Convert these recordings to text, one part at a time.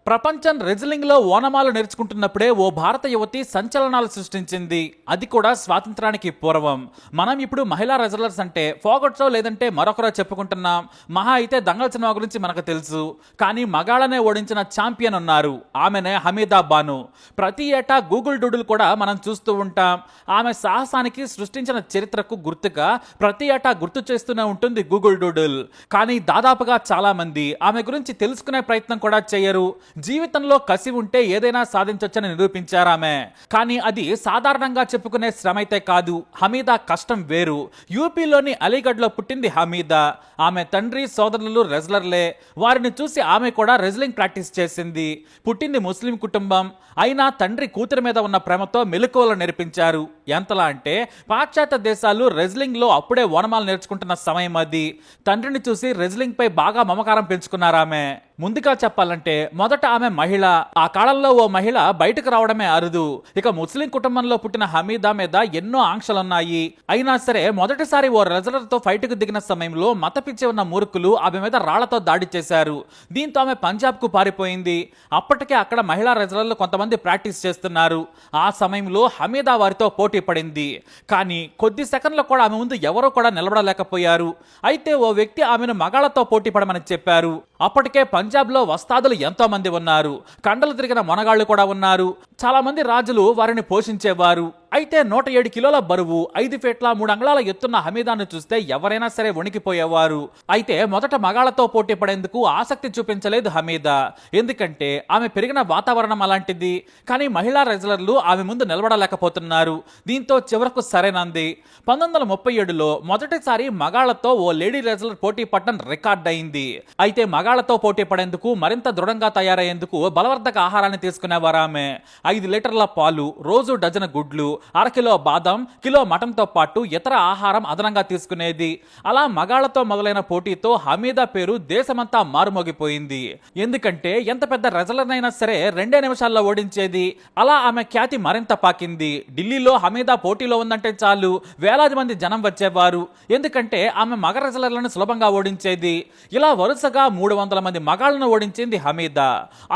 ప్రపంచం రెజ్లింగ్ లో ఓనమాలు నేర్చుకుంటున్నప్పుడే ఓ భారత యువతి సంచలనాలు సృష్టించింది. అది కూడా స్వాతంత్రానికి పూర్వం. మనం ఇప్పుడు మహిళా రెజ్లర్స్ అంటే ఫోగొట్సో లేదంటే మరొకరో చెప్పుకుంటున్నాం. మహా అయితే దంగల్ సినిమా గురించి మనకు తెలుసు. కానీ మగాళ్ళనే ఓడించిన ఛాంపియన్ ఉన్నారు. ఆమెనే హమీదా బాను. ప్రతి ఏటా గూగుల్ డూడుల్ కూడా మనం చూస్తూ ఉంటాం. ఆమె సాహసానికి సృష్టించిన చరిత్రకు గుర్తుగా ప్రతి ఏటా గుర్తు చేస్తూనే ఉంటుంది గూగుల్ డూడుల్. కానీ దాదాపుగా చాలా మంది ఆమె గురించి తెలుసుకునే ప్రయత్నం కూడా చేయరు. జీవితంలో కసి ఉంటే ఏదైనా సాధించొచ్చని నిరూపించారామె. కానీ అది సాధారణంగా చెప్పుకునే శ్రమ అయితే కాదు. హమీదా కష్టం వేరు. యూపీలోని అలీగఢ్ లో పుట్టింది హమీదా. ఆమె తండ్రి సోదరులు రెజ్లర్లే. వారిని చూసి ఆమె కూడా రెజ్లింగ్ ప్రాక్టీస్ చేసింది. పుట్టింది ముస్లిం కుటుంబం అయినా తండ్రి కూతురి మీద ఉన్న ప్రేమతో మెలకువలు నేర్పించారు. ఎంతలా అంటే పాశ్చాత్య దేశాలు రెజ్లింగ్ లో అప్పుడే ఓనమాలు నేర్చుకుంటున్న సమయం అది. తండ్రిని చూసి రెజ్లింగ్ పై బాగా మమకారం పెంచుకున్నారామె. ముందుగా చెప్పాలంటే మొదట ఆమె మహిళ. ఆ కాలంలో ఓ మహిళ బయటకు రావడమే అరుదు. ఇక ముస్లిం కుటుంబంలో పుట్టిన హమీదా మీద ఎన్నో ఆంక్షలున్నాయి. అయినా సరే మొదటిసారి ఓ రెజ్లర్ తో ఫైట్ కు దిగిన సమయంలో మత పిచ్చి ఉన్న మూర్ఖులు ఆమె మీద రాళ్లతో దాడి చేశారు. దీంతో ఆమె పంజాబ్ కు పారిపోయింది. అప్పటికే అక్కడ మహిళా రెజ్లర్లు కొంతమంది ప్రాక్టీస్ చేస్తున్నారు. ఆ సమయంలో హమీదా వారితో పోటీ పడింది. కానీ కొద్ది సెకండ్లు కూడా ఆమె ముందు ఎవరూ కూడా నిలబడలేకపోయారు. అయితే ఓ వ్యక్తి ఆమెను మగాళ్లతో పోటీ పడమని చెప్పారు. అప్పటికే పంజాబ్ లో వస్తాదులు ఎంతో మంది ఉన్నారు. కండలు తిరిగిన మొనగాళ్లు కూడా ఉన్నారు. చాలా మంది రాజులు వారిని పోషించేవారు. అయితే 107 కిలోల బరువు, 5 ఫీట్ల 3 అంగుళాల ఎత్తున్న హమీదాను చూస్తే ఎవరైనా సరే వణికిపోయేవారు. అయితే మొదట మగాళ్లతో పోటీ పడేందుకు ఆసక్తి చూపించలేదు హమీదా. ఎందుకంటే ఆమె పెరిగిన వాతావరణం అలాంటిది. కానీ మహిళా రెజ్లర్లు ఆమె ముందు నిలబడలేకపోతున్నారు. దీంతో చివరకు సరేనంది. 1937లో మొదటిసారి మగాళ్లతో ఓ లేడీ రెజ్లర్ పోటీ పడడం రికార్డ్ అయింది. అయితే మగాళ్లతో పోటీ పడేందుకు మరింత దృఢంగా తయారయ్యేందుకు బలవర్ధక ఆహారాన్ని తీసుకునేవారు ఆమె. 5 లీటర్ల పాలు, రోజు డజన్ గుడ్లు, అరకిలో బాదం, కిలో మటన్తో పాటు ఇతర ఆహారం అదనంగా తీసుకునేది. అలా మగాళ్లతో మొదలైన పోటీతో హమీదా పేరు దేశమంతా మారుమోగిపోయింది. ఎందుకంటే ఎంత పెద్ద రెజ్లర్నైనా సరే 2 నిమిషాల్లో ఓడించేది. అలా ఆమె ఖ్యాతి మరింత పాకింది. ఢిల్లీలో హమీదా పోటీలో ఉందంటే చాలు వేలాది మంది జనం వచ్చేవారు. ఎందుకంటే ఆమె మగ రెజ్లర్లను సులభంగా ఓడించేది. ఇలా వరుసగా 300 మంది మగాళ్లను ఓడించింది హమీదా.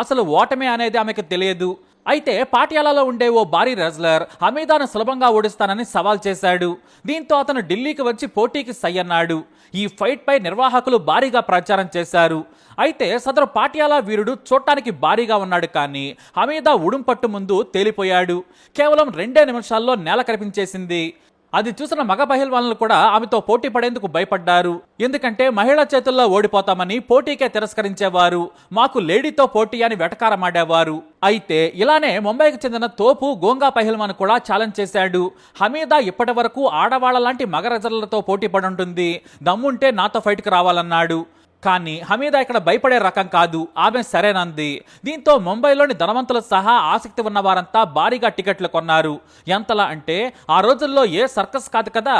అసలు ఓటమి అనేది ఆమెకు తెలియదు. అయితే పాటియాలాలో ఉండే ఓ భారీ రెజ్లర్ హమీదాను సులభంగా ఓడిస్తానని సవాల్ చేశాడు. దీంతో అతను ఢిల్లీకి వచ్చి పోటీకి సై అన్నాడు. ఈ ఫైట్ పై నిర్వాహకులు భారీగా ప్రచారం చేశారు. అయితే సదరు పాటియాలా వీరుడు చూడటానికి భారీగా ఉన్నాడు. కానీ హమీదా ఉడుంపట్టు ముందు తేలిపోయాడు. కేవలం 2 నిమిషాల్లో నేల కనిపించేసింది. అది చూసిన మగ పహిల్వాన్లు కూడా ఆమెతో పోటీ పడేందుకు భయపడ్డారు. ఎందుకంటే మహిళా చేతుల్లో ఓడిపోతామని పోటీకే తిరస్కరించేవారు. మాకు లేడీతో పోటీ అని వెటకారమాడేవారు. అయితే ఇలానే ముంబైకి చెందిన తోపు గోంగా పహిల్వాన్ కూడా ఛాలెంజ్ చేశాడు. హమీదా ఇప్పటి వరకు ఆడవాళ్ల లాంటి మగ రెజ్లర్లతో పోటీ పడుంటుంది, దమ్ముంటే నాతో ఫైట్కి రావాలన్నాడు. కానీ హమీదా ఇక్కడ భయపడే రకం కాదు. ఆమె సరేనంది. దీంతో ముంబైలోని ధనవంతులు సహా ఆసక్తి ఉన్న వారంతా భారీగా టికెట్లు కొన్నారు. ఎంతలా అంటే ఆ రోజుల్లో ఏ సర్కస్ కాదు కదా,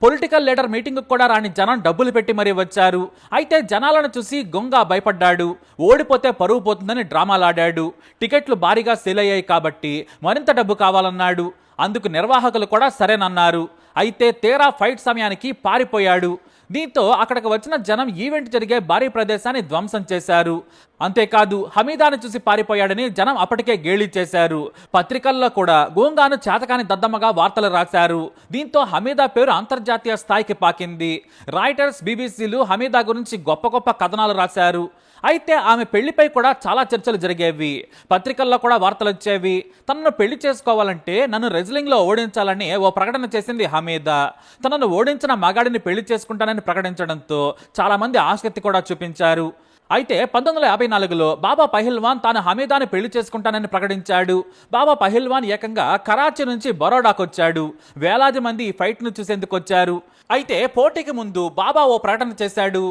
పొలిటికల్ లీడర్ మీటింగ్ కూడా రాని జనం డబ్బులు పెట్టి మరీ వచ్చారు. అయితే జనాలను చూసి గొంగా భయపడ్డాడు. ఓడిపోతే పరువు పోతుందని డ్రామాలాడాడు. టికెట్లు భారీగా సేల్ అయ్యాయి కాబట్టి మరింత డబ్బు కావాలన్నాడు. అందుకు నిర్వాహకులు కూడా సరేనన్నారు. అయితే తీరా ఫైట్ సమయానికి పారిపోయాడు. దీంతో అక్కడికి వచ్చిన జనం ఈవెంట్ జరిగే భారీ ప్రదేశాన్ని ధ్వంసం చేశారు. అంతేకాదు హమీదాను చూసి పారిపోయాడని జనం అప్పటికే గేలీ చేశారు. పత్రికల్లో కూడా గోంగాను చేతకాని దద్దమ్మగా వార్తలు రాశారు. దీంతో హమీదా పేరు అంతర్జాతీయ స్థాయికి పాకింది. రాయిటర్స్, బీబీసీలు హమీదా గురించి గొప్ప గొప్ప కథనాలు రాశారు. అయితే ఆమె పెళ్లిపై కూడా చాలా చర్చలు జరిగేవి. పత్రికల్లో కూడా వార్తలు వచ్చేవి. తనను పెళ్లి చేసుకోవాలంటే నన్ను రెజ్లింగ్ లో ఓడించాలని ఓ ప్రకటన చేసింది హమీదా. తనను ఓడించిన మగాడిని పెళ్లి చేసుకుంటానని ప్రకటించడంతో చాలా మంది ఆసక్తి కూడా చూపించారు. అయితే 1954లో బాబా పహిల్వాన్ తాను హమీదాని పెళ్లి చేసుకుంటానని ప్రకటించాడు. బాబా పహిల్వాన్ ఏకంగా కరాచీ నుంచి బరోడాకు వచ్చాడు. వేలాది మంది ఈ ఫైట్ ను చూసేందుకు వచ్చారు. అయితే పోటీకి ముందు బాబా ఓ ప్రకటన చేశాడు.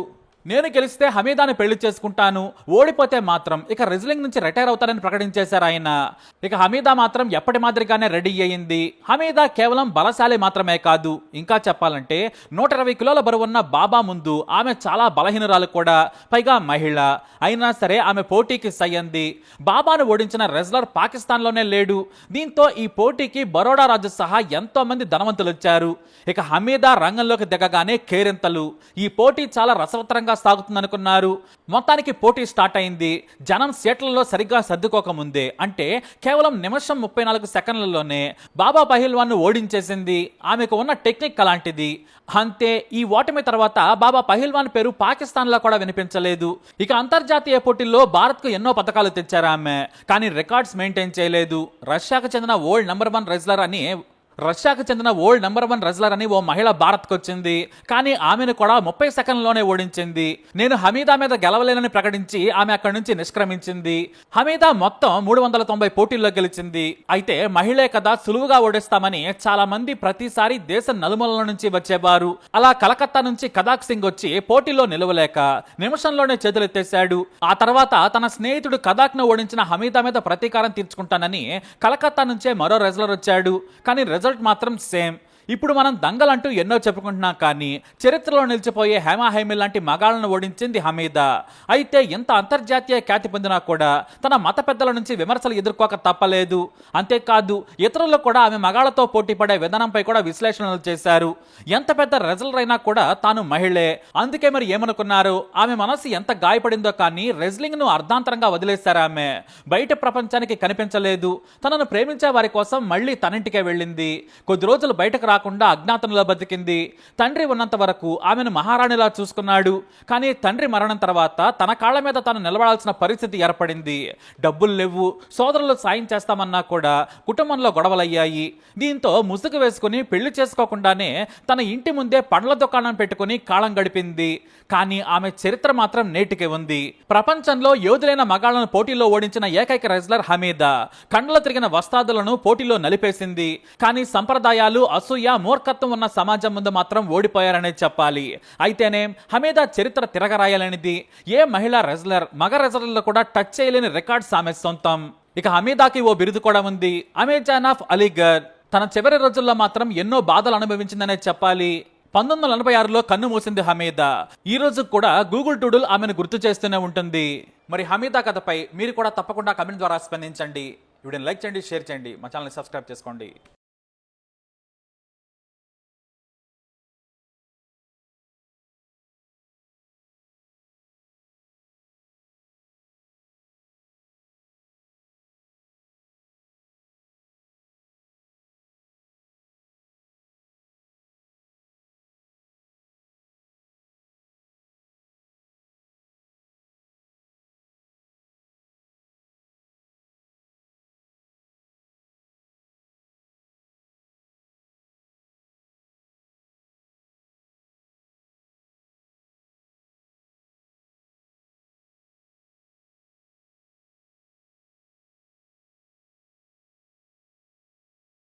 నేను గెలిస్తే హమీదాని పెళ్లి చేసుకుంటాను, ఓడిపోతే మాత్రం ఇక రెజ్లింగ్ నుంచి రిటైర్ అవుతానని ప్రకటించేశారు ఆయన. ఇక హమీదా మాత్రం ఎప్పటి మాదిరిగానే రెడీ అయ్యింది. హమీదా కేవలం బలశాలి మాత్రమే కాదు, ఇంకా చెప్పాలంటే 120 కిలోల బరువున్న బాబా ముందు ఆమె చాలా బలహీనురాలు కూడా, పైగా మహిళ. అయినా సరే ఆమె పోటీకి సయ్యంది. బాబాను ఓడించిన రెజ్లర్ పాకిస్తాన్లోనే లేడు. దీంతో ఈ పోటీకి బరోడా రాజు సహా ఎంతో మంది ధనవంతులు వచ్చారు. ఇక హమీదా రంగంలోకి దిగగానే కేరింతలు. ఈ పోటీ చాలా రసవత్తరంగా సాగుతుందనుకున్నారు. మొత్తానికి పోటీ స్టార్ట్ అయింది. జనం సీట్లలో సరిగ్గా సర్దుకోకముందే, అంటే కేవలం నిమిషం 34 సెకండ్లలోనే బాబా పహిల్వాన్ ను ఓడించేసింది. ఆమెకు ఉన్న టెక్నిక్ అలాంటిది. అంతే, ఈ ఓటమి తర్వాత బాబా పహిల్వాన్ పేరు పాకిస్తాన్ లో కూడా వినిపించలేదు. ఇక అంతర్జాతీయ పోటీల్లో భారత్ కు ఎన్నో పథకాలు తెచ్చారు ఆమె, కానీ రికార్డ్స్ మెయింటైన్ చేయలేదు. రష్యాకు చెందిన ఓల్డ్ నంబర్ 1 రెజ్లర్ అని ఓ మహిళ భారత్కు వచ్చింది, కానీ ఆమెను కూడా 30 సెకండ్లోనే ఓడించింది. నేను హమీదా మీద గెలవలేనని ప్రకటించి ఆమె అక్కడి నుంచి నిష్క్రమించింది. హమీదా మొత్తం 390 పోటీల్లో గెలిచింది. అయితే మహిళే కదా సులువుగా ఓడిస్తామని చాలా మంది ప్రతిసారి దేశం నలుమూలల నుంచి వచ్చేవారు. అలా కలకత్తా నుంచి కదాక్ సింగ్ వచ్చి పోటీలో నిలవలేక నిమిషంలోనే చేతులెత్తేశాడు. ఆ తర్వాత తన స్నేహితుడు కదాక్ ను ఓడించిన హమీదా మీద ప్రతీకారం తీర్చుకుంటానని కలకత్తా నుంచే మరో రెజ్లర్ వచ్చాడు. కానీ రిజల్ట్ మాత్రం సేమ్. ఇప్పుడు మనం దంగలంటూ ఎన్నో చెప్పుకుంటున్నాం, కానీ చరిత్రలో నిలిచిపోయే హేమా హైమి లాంటి మగాళ్లను ఓడించింది హమీదా. అయితే ఎంత అంతర్జాతీయ ఖ్యాతి పొందినా కూడా తన మత పెద్దల నుంచి విమర్శలు ఎదుర్కోక తప్పలేదు. అంతేకాదు, ఇతరులు కూడా ఆమె మగాళ్లతో పోటీ పడే విధానంపై కూడా విశ్లేషణలు చేశారు. ఎంత పెద్ద రెజ్లర్ అయినా కూడా తాను మహిళే, అందుకే మరి ఏమనుకున్నారు, ఆమె మనసు ఎంత గాయపడిందో. కానీ రెజ్లింగ్ ను అర్ధాంతరంగా వదిలేశారు. ఆమె బయట ప్రపంచానికి కనిపించలేదు. తనను ప్రేమించే వారి కోసం మళ్ళీ తనింటికే వెళ్ళింది. కొద్ది రోజులు బయటకు రాకుండా అజ్ఞాతంలో బతికింది. తండ్రి ఉన్నంత వరకు ఆమెను మహారాణిలా చూసుకున్నాడు. కానీ తండ్రి మరణం తర్వాత తన కాళ్ల మీద తాను నిలబడాల్సిన పరిస్థితి ఏర్పడింది. డబ్బులు లేవు, సోదరులు సాయం చేస్తామన్నా కూడా కుటుంబంలో గొడవలయ్యాయి. దీంతో ముసుగు వేసుకుని పెళ్లి చేసుకోకుండానే తన ఇంటి ముందే పండ్ల దుకాణం పెట్టుకుని కాలం గడిపింది. కానీ ఆమె చరిత్ర మాత్రం నేటికే ఉంది. ప్రపంచంలో యోధులైన మగాళ్లను పోటీలో ఓడించిన ఏకైక రెజ్లర్ హమీదా. కండ్ల తిరిగిన వస్తాదులను పోటీలో నలిపేసింది. కానీ సంప్రదాయాలు, అసూయ, మూర్ఖత్వం ఉన్న సమాజం ముందు మాత్రం ఓడిపోయారనే చెప్పాలి. అయితేనే హమీదా చరిత్ర తిరగరాయాలనేది. ఏ మహిళా రెజ్లర్, మగ రెజ్లర్లు కూడా టచ్ చేయలేని రికార్డ్స్ ఆమె సొంతం. ఇక హమీదాకి ఓ బిరుదు కూడా ఉంది, అమెజాన్ ఆఫ్ అలీగఢ్. తన చివరి రోజుల్లో మాత్రం ఎన్నో బాధలు అనుభవించిందనే చెప్పాలి. 1946లో కన్ను మూసింది హమీదా. ఈ రోజు కూడా గూగుల్ టూడుల్ ఆమెను గుర్తు చేస్తూనే ఉంటుంది. మరి హమీదా కథపై మీరు కూడా తప్పకుండా కమెంట్ ద్వారా స్పందించండి. వీడియోని లైక్ చేయండి, షేర్ చేయండి, మా ఛానల్ని సబ్స్క్రైబ్ చేసుకోండి.